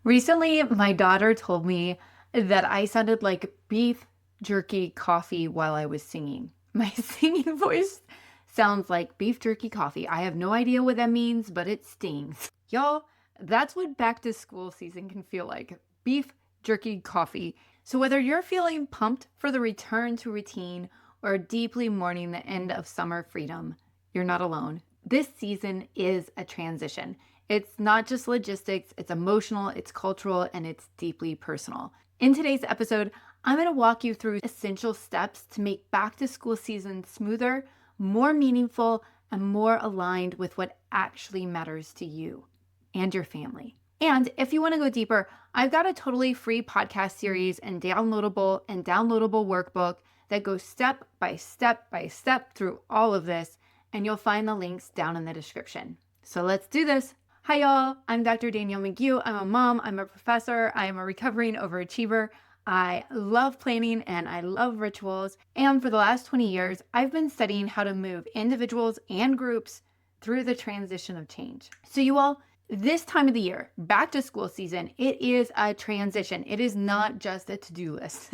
Recently, my daughter told me that I sounded like beef jerky coffee while I was singing. My singing voice sounds like beef jerky coffee. I have no idea what that means, but it stings. Y'all, that's what back to school season can feel like. Beef jerky coffee. So whether you're feeling pumped for the return to routine or deeply mourning the end of summer freedom, you're not alone. This season is a transition. It's not just logistics, it's emotional, it's cultural, and it's deeply personal. In today's episode, I'm going to walk you through essential steps to make back to school season smoother, more meaningful, and more aligned with what actually matters to you and your family. And if you want to go deeper, I've got a totally free podcast series and downloadable workbook that goes step by step by step through all of this, and you'll find the links down in the description. So let's do this. Hi y'all, I'm Dr. Danielle McGue. I'm a mom, I'm a professor, I am a recovering overachiever. I love planning and I love rituals. And for the last 20 years, I've been studying how to move individuals and groups through the transition of change. So you all, this time of the year, back to school season, it is a transition. It is not just a to-do list.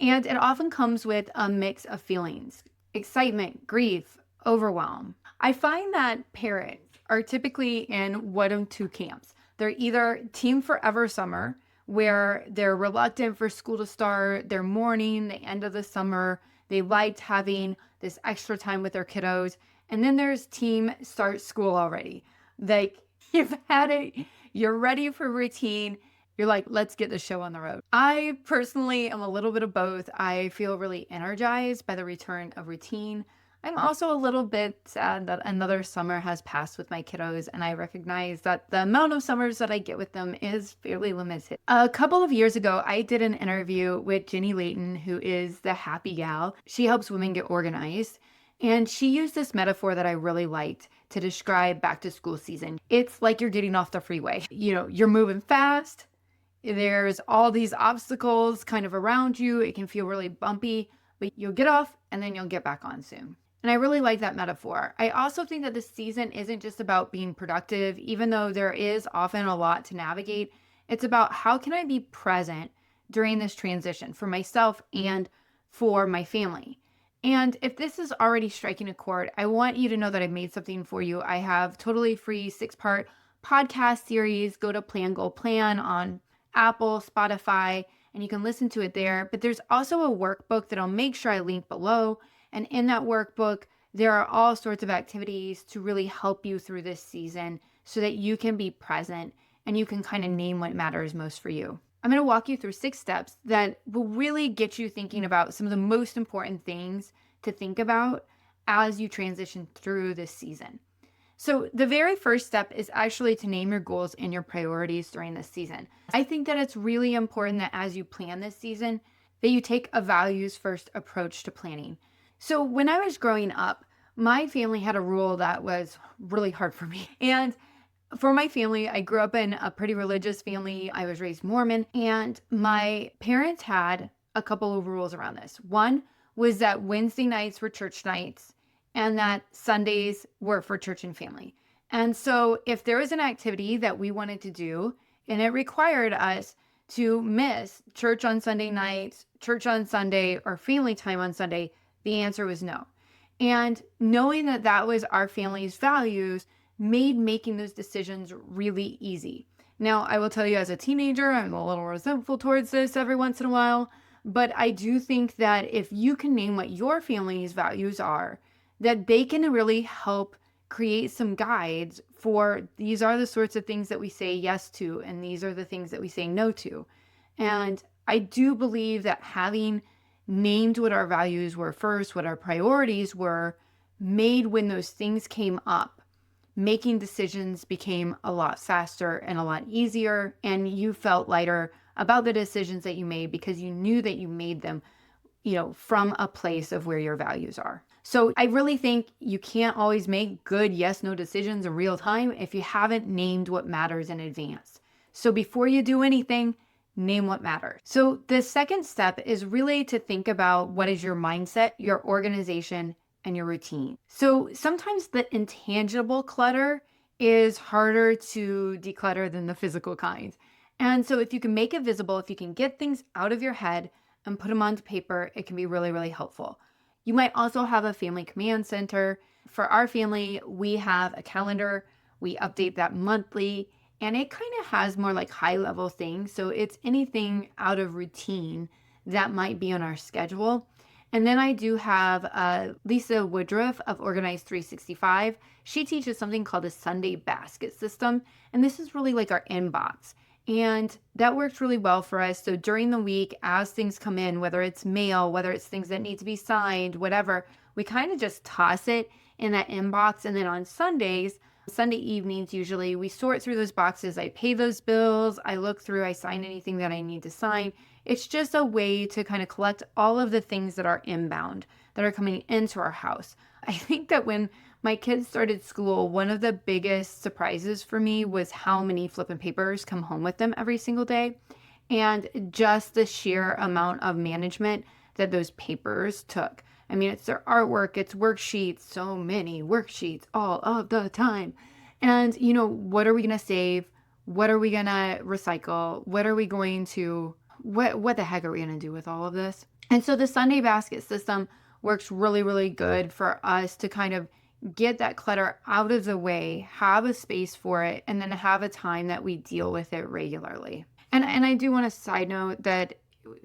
And it often comes with a mix of feelings: excitement, grief, overwhelm. I find that parents are typically in one of two camps. They're either Team Forever Summer, where they're reluctant for school to start, they're mourning the end of the summer, they liked having this extra time with their kiddos. And then there's Team Start School already. Like, you've had it, you're ready for routine, you're like, let's get the show on the road. I personally am a little bit of both. I feel really energized by the return of routine. I'm also a little bit sad that another summer has passed with my kiddos, and I recognize that the amount of summers that I get with them is fairly limited. A couple of years ago, I did an interview with Jenny Layton, who is the happy gal. She helps women get organized, and she used this metaphor that I really liked to describe back to school season. It's like you're getting off the freeway. You're moving fast. There's all these obstacles kind of around you. It can feel really bumpy, but you'll get off and then you'll get back on soon. And I really like that metaphor. I also think that this season isn't just about being productive, even though there is often a lot to navigate. It's about how can I be present during this transition for myself and for my family. And if this is already striking a chord, I want you to know that I made something for you. I have totally free 6-part podcast series. Go to Plan Goal Plan on Apple, Spotify, and you can listen to it there. But there's also a workbook that I'll make sure I link below. And in that workbook, there are all sorts of activities to really help you through this season so that you can be present and you can kind of name what matters most for you. I'm going to walk you through 6 steps that will really get you thinking about some of the most important things to think about as you transition through this season. So the very first step is actually to name your goals and your priorities during this season. I think that it's really important that as you plan this season, that you take a values first approach to planning. So when I was growing up, my family had a rule that was really hard for me. And for my family, I grew up in a pretty religious family. I was raised Mormon, and my parents had a couple of rules around this. One was that Wednesday nights were church nights and that Sundays were for church and family. And so if there was an activity that we wanted to do and it required us to miss church on Sunday nights, church on Sunday, or family time on Sunday, the answer was no. And knowing that that was our family's values made making those decisions really easy. Now, I will tell you, as a teenager, I'm a little resentful towards this every once in a while, but I do think that if you can name what your family's values are, that they can really help create some guides for these are the sorts of things that we say yes to, and these are the things that we say no to. And I do believe that having named what our values were first, what our priorities were, made when those things came up, making decisions became a lot faster and a lot easier, and you felt lighter about the decisions that you made because you knew that you made them, from a place of where your values are. So I really think you can't always make good yes/no decisions in real time if you haven't named what matters in advance. So before you do anything, name what matters. So the second step is really to think about what is your mindset, your organization, and your routine. So sometimes the intangible clutter is harder to declutter than the physical kind. And so if you can make it visible, if you can get things out of your head and put them onto paper, it can be really, really helpful. You might also have a family command center. For our family, we have a calendar. We update that monthly, and it kind of has more like high level things. So it's anything out of routine that might be on our schedule. And then I do have Lisa Woodruff of Organized 365. She teaches something called a Sunday basket system. And this is really like our inbox. And that works really well for us. So during the week, as things come in, whether it's mail, whether it's things that need to be signed, whatever, we kind of just toss it in that inbox. And then on Sundays, Sunday evenings, usually we sort through those boxes. I pay those bills. I look through, I sign anything that I need to sign. It's just a way to kind of collect all of the things that are inbound, that are coming into our house. I think that when my kids started school, one of the biggest surprises for me was how many flippin' papers come home with them every single day. And just the sheer amount of management that those papers took. I mean, it's their artwork, it's worksheets, so many worksheets all of the time. And, what are we going to save? What are we going to recycle? What are we going to, what the heck are we going to do with all of this? And so the Sunday basket system works really, really good for us to kind of get that clutter out of the way, have a space for it, and then have a time that we deal with it regularly. And I do want to side note that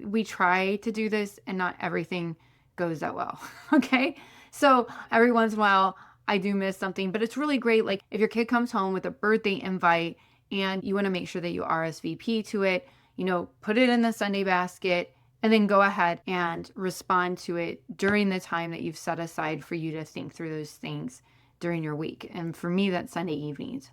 we try to do this and not everything goes that well. Okay. So every once in a while I do miss something, but it's really great. Like if your kid comes home with a birthday invite and you want to make sure that you RSVP to it, put it in the Sunday basket and then go ahead and respond to it during the time that you've set aside for you to think through those things during your week. And for me, that's Sunday evenings.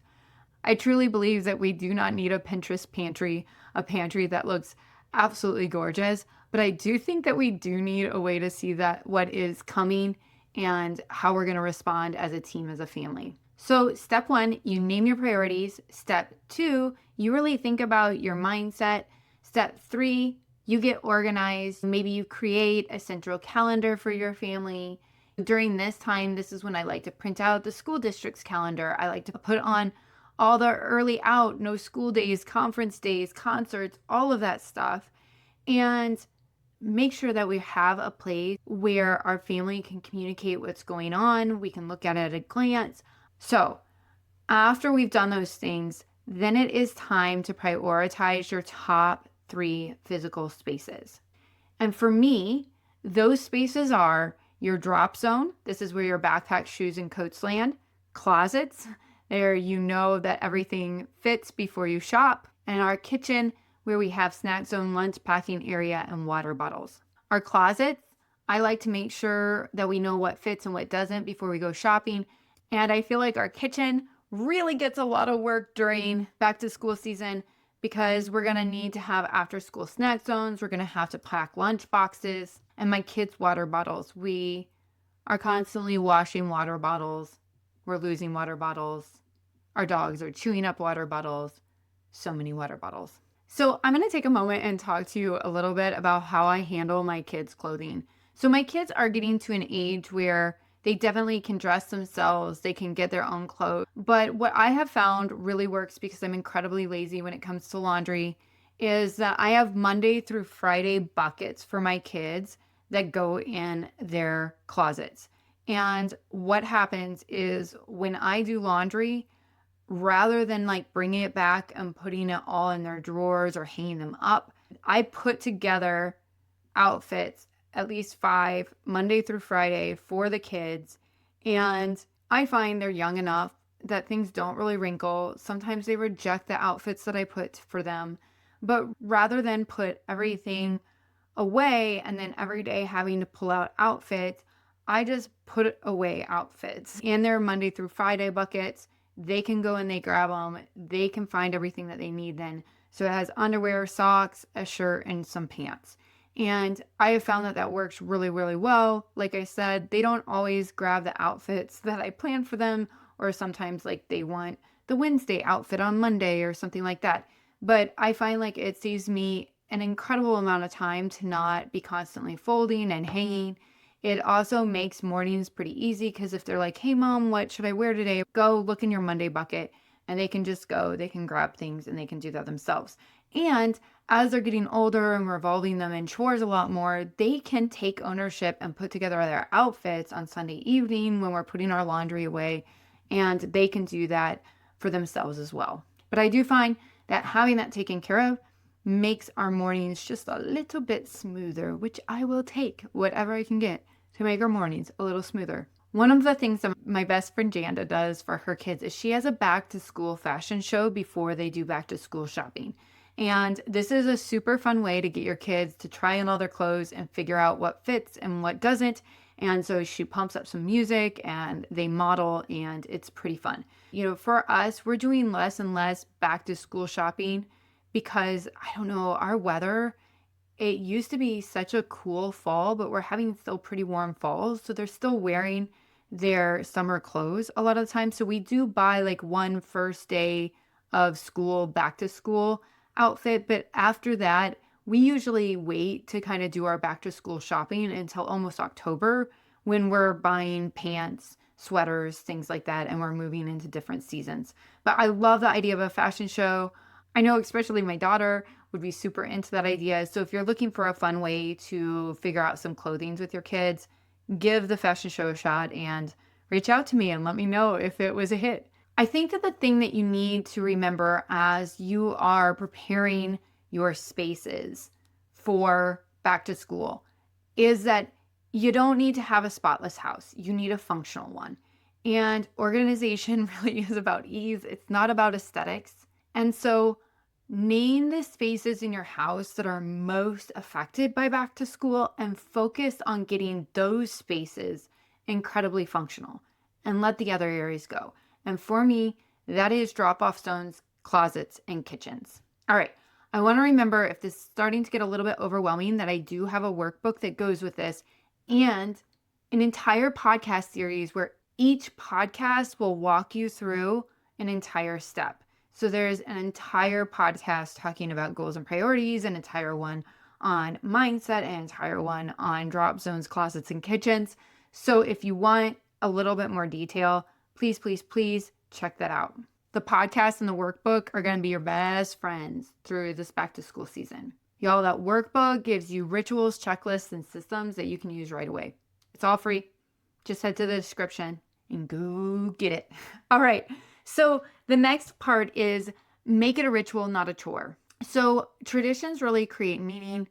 I truly believe that we do not need a Pinterest pantry, a pantry that looks absolutely gorgeous, but I do think that we do need a way to see that what is coming and how we're going to respond as a team, as a family. So step 1, you name your priorities. Step 2, you really think about your mindset. Step 3, you get organized. Maybe you create a central calendar for your family. During this time, this is when I like to print out the school district's calendar. I like to put on all the early out, no school days, conference days, concerts, all of that stuff. And make sure that we have a place where our family can communicate what's going on. We can look at it at a glance. So after we've done those things, then it is time to prioritize your top 3 physical spaces. And for me, those spaces are your drop zone. This is where your backpack, shoes, and coats land. Closets. There you know that everything fits before you shop. And our kitchen, where we have snack zone, lunch packing area, and water bottles. Our closets, I like to make sure that we know what fits and what doesn't before we go shopping. And I feel like our kitchen really gets a lot of work during back to school season because we're going to need to have after school snack zones. We're going to have to pack lunch boxes. And my kids' water bottles. We are constantly washing water bottles. We're losing water bottles. Our dogs are chewing up water bottles. So many water bottles. So I'm going to take a moment and talk to you a little bit about how I handle my kids' clothing. So my kids are getting to an age where they definitely can dress themselves. They can get their own clothes. But what I have found really works, because I'm incredibly lazy when it comes to laundry, is that I have Monday through Friday buckets for my kids that go in their closets. And what happens is when I do laundry, rather than like bringing it back and putting it all in their drawers or hanging them up, I put together outfits, at least 5, Monday through Friday for the kids. And I find they're young enough that things don't really wrinkle. Sometimes they reject the outfits that I put for them. But rather than put everything away and then every day having to pull out outfits, I just put away outfits in their Monday through Friday buckets. They can go and they grab them. They can find everything that they need then. So it has underwear, socks, a shirt, and some pants. And I have found that that works really, really well. Like I said, they don't always grab the outfits that I plan for them, or sometimes like they want the Wednesday outfit on Monday or something like that. But I find like it saves me an incredible amount of time to not be constantly folding and hanging. It also makes mornings pretty easy because if they're like, hey mom, what should I wear today? Go look in your Monday bucket. and they can just go, they can grab things and they can do that themselves. And as they're getting older and we're involving them in chores a lot more, they can take ownership and put together their outfits on Sunday evening when we're putting our laundry away, and they can do that for themselves as well. But I do find that having that taken care of makes our mornings just a little bit smoother, which I will take whatever I can get to make our mornings a little smoother. One of the things that my best friend Janda does for her kids is she has a back to school fashion show before they do back to school shopping. And this is a super fun way to get your kids to try on all their clothes and figure out what fits and what doesn't. And so she pumps up some music and they model, and it's pretty fun. For us, we're doing less and less back to school shopping because I don't know, our weather, it used to be such a cool fall, but we're having still pretty warm falls. So they're still wearing their summer clothes a lot of the time. So we do buy like one first day of school, back to school outfit. But after that, we usually wait to kind of do our back to school shopping until almost October when we're buying pants, sweaters, things like that, and we're moving into different seasons. But I love the idea of a fashion show. I know especially my daughter would be super into that idea. So if you're looking for a fun way to figure out some clothing with your kids, give the fashion show a shot and reach out to me and let me know if it was a hit. I think that the thing that you need to remember as you are preparing your spaces for back to school is that you don't need to have a spotless house. You need a functional one. And organization really is about ease. It's not about aesthetics. And so name the spaces in your house that are most affected by back to school and focus on getting those spaces incredibly functional and let the other areas go. And for me, that is drop-off zones, closets, and kitchens. All right. I want to remember, if this is starting to get a little bit overwhelming, that I do have a workbook that goes with this and an entire podcast series where each podcast will walk you through an entire step. So there's an entire podcast talking about goals and priorities, an entire one on mindset, an entire one on drop zones, closets, and kitchens. So if you want a little bit more detail, please, please, please check that out. The podcast and the workbook are going to be your best friends through this back to school season. Y'all, that workbook gives you rituals, checklists, and systems that you can use right away. It's all free. Just head to the description and go get it. All right. So the next part is make it a ritual, not a chore. So traditions really create meaning.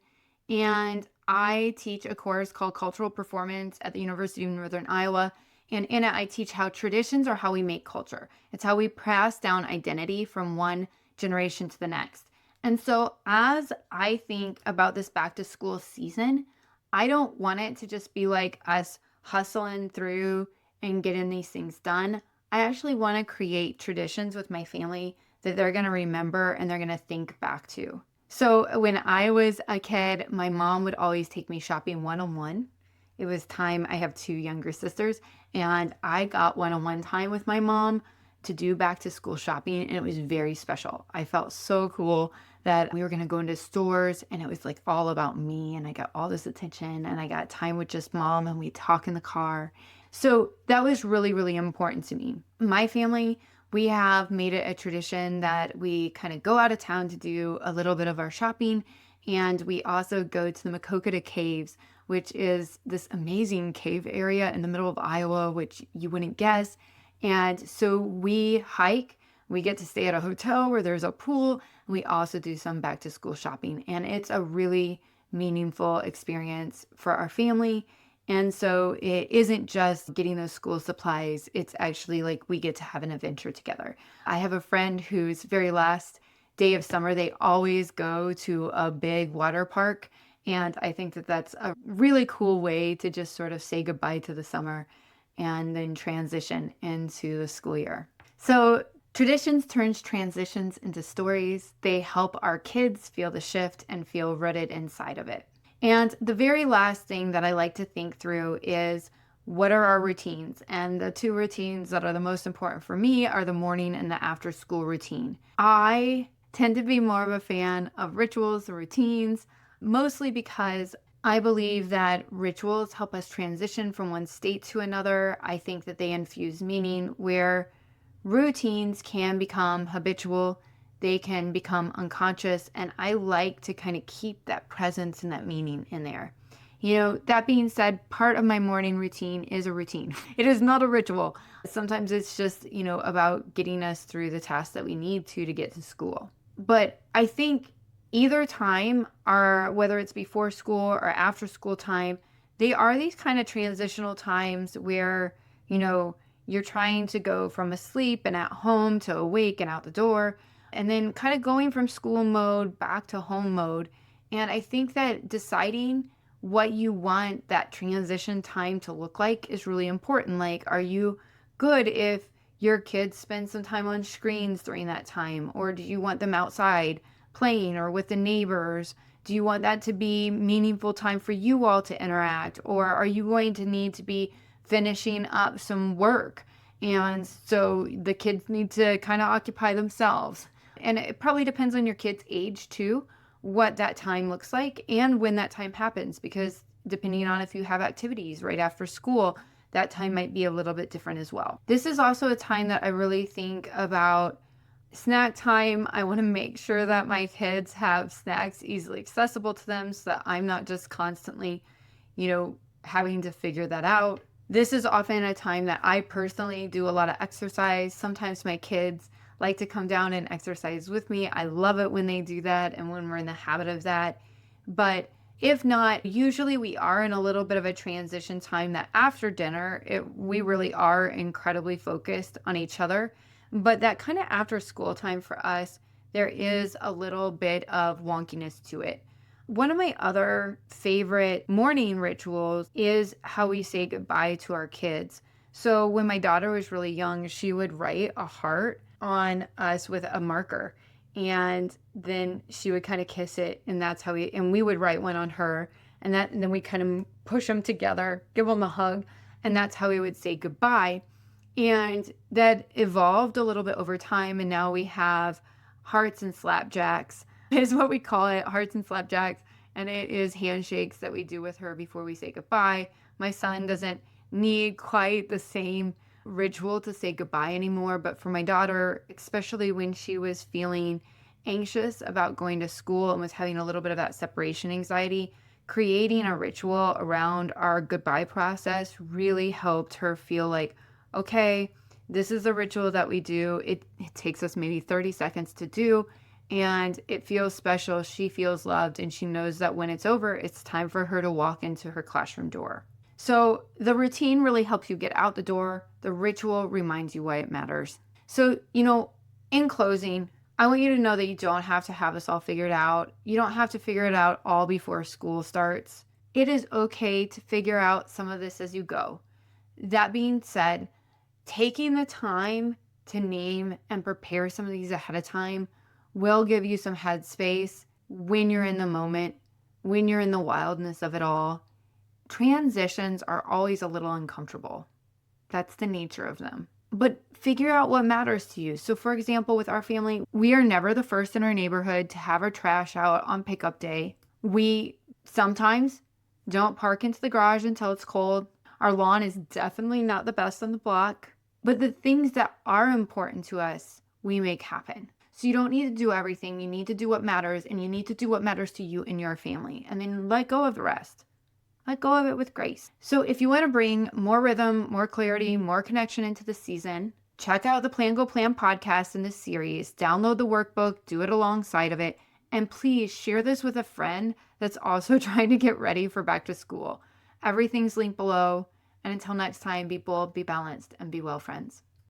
And I teach a course called Cultural Performance at the University of Northern Iowa. And in it, I teach how traditions are how we make culture. It's how we pass down identity from one generation to the next. And so as I think about this back to school season, I don't want it to just be like us hustling through and getting these things done. I actually want to create traditions with my family that they're going to remember and they're going to think back to. So when I was a kid, my mom would always take me shopping one-on-one. It was time, I have two younger sisters, and I got one-on-one time with my mom to do back to school shopping, and it was very special. I felt so cool that we were going to go into stores and it was like all about me, and I got all this attention and I got time with just mom and we talk in the car. So that was really, really important to me. My family, we have made it a tradition that we kind of go out of town to do a little bit of our shopping. And we also go to the Makokata Caves, which is this amazing cave area in the middle of Iowa, which you wouldn't guess. And so we hike, we get to stay at a hotel where there's a pool. And we also do some back to school shopping. And it's a really meaningful experience for our family. And so it isn't just getting those school supplies. It's actually like we get to have an adventure together. I have a friend whose very last day of summer, they always go to a big water park. And I think that that's a really cool way to just sort of say goodbye to the summer and then transition into the school year. So traditions turns transitions into stories. They help our kids feel the shift and feel rooted inside of it. And the very last thing that I like to think through is, what are our routines? And the two routines that are the most important for me are the morning and the after school routine. I tend to be more of a fan of rituals or routines, mostly because I believe that rituals help us transition from one state to another. I think that they infuse meaning, where Routines can become habitual, they can become unconscious, and I like to kind of keep that presence and that meaning in there. That being said, part of my morning routine is a routine. It is not a ritual. Sometimes it's just, about getting us through the tasks that we need to get to school. But I think either time, or whether it's before school or after school time, they are these kind of transitional times where, you're trying to go from asleep and at home to awake and out the door, and then kind of going from school mode back to home mode. And I think that deciding what you want that transition time to look like is really important. Like, are you good if your kids spend some time on screens during that time? Or do you want them outside playing or with the neighbors? Do you want that to be meaningful time for you all to interact? Or are you going to need to be finishing up some work? And so the kids need to kind of occupy themselves. And it probably depends on your kid's age too, what that time looks like and when that time happens, because depending on if you have activities right after school, that time might be a little bit different as well. This is also a time that I really think about snack time. I want to make sure that my kids have snacks easily accessible to them so that I'm not just constantly, having to figure that out. This is often a time that I personally do a lot of exercise. Sometimes my kids like to come down and exercise with me. I love it when they do that and when we're in the habit of that. But if not, usually we are in a little bit of a transition time that after dinner, we really are incredibly focused on each other. But that kind of after school time for us, there is a little bit of wonkiness to it. One of my other favorite morning rituals is how we say goodbye to our kids. So when my daughter was really young, she would write a heart on us with a marker, and then she would kind of kiss it, and that's how we would write one on her, and then we kind of push them together, give them a hug, and that's how we would say goodbye. And that evolved a little bit over time, and now we have hearts and slapjacks is what we call it, hearts and slapjacks, and it is handshakes that we do with her before we say goodbye. My son doesn't need quite the same ritual to say goodbye anymore, but for my daughter, especially when she was feeling anxious about going to school and was having a little bit of that separation anxiety, creating a ritual around our goodbye process really helped her feel like, okay, this is the ritual that we do. It takes us maybe 30 seconds to do, and it feels special. She feels loved, and she knows that when it's over, it's time for her to walk into her classroom door. So the routine really helps you get out the door. The ritual reminds you why it matters. So, in closing, I want you to know that you don't have to have this all figured out. You don't have to figure it out all before school starts. It is okay to figure out some of this as you go. That being said, taking the time to name and prepare some of these ahead of time will give you some headspace when you're in the moment, when you're in the wildness of it all. Transitions are always a little uncomfortable. That's the nature of them. But figure out what matters to you. So for example, with our family, we are never the first in our neighborhood to have our trash out on pickup day. We sometimes don't park into the garage until it's cold. Our lawn is definitely not the best on the block. But the things that are important to us, we make happen. So you don't need to do everything. You need to do what matters, and you need to do what matters to you and your family. And then let go of the rest. Let go of it with grace. So if you want to bring more rhythm, more clarity, more connection into the season, check out the Plan Go Plan podcast in this series. Download the workbook, do it alongside of it, and please share this with a friend that's also trying to get ready for back to school. Everything's linked below. And until next time, be bold, be balanced, and be well, friends.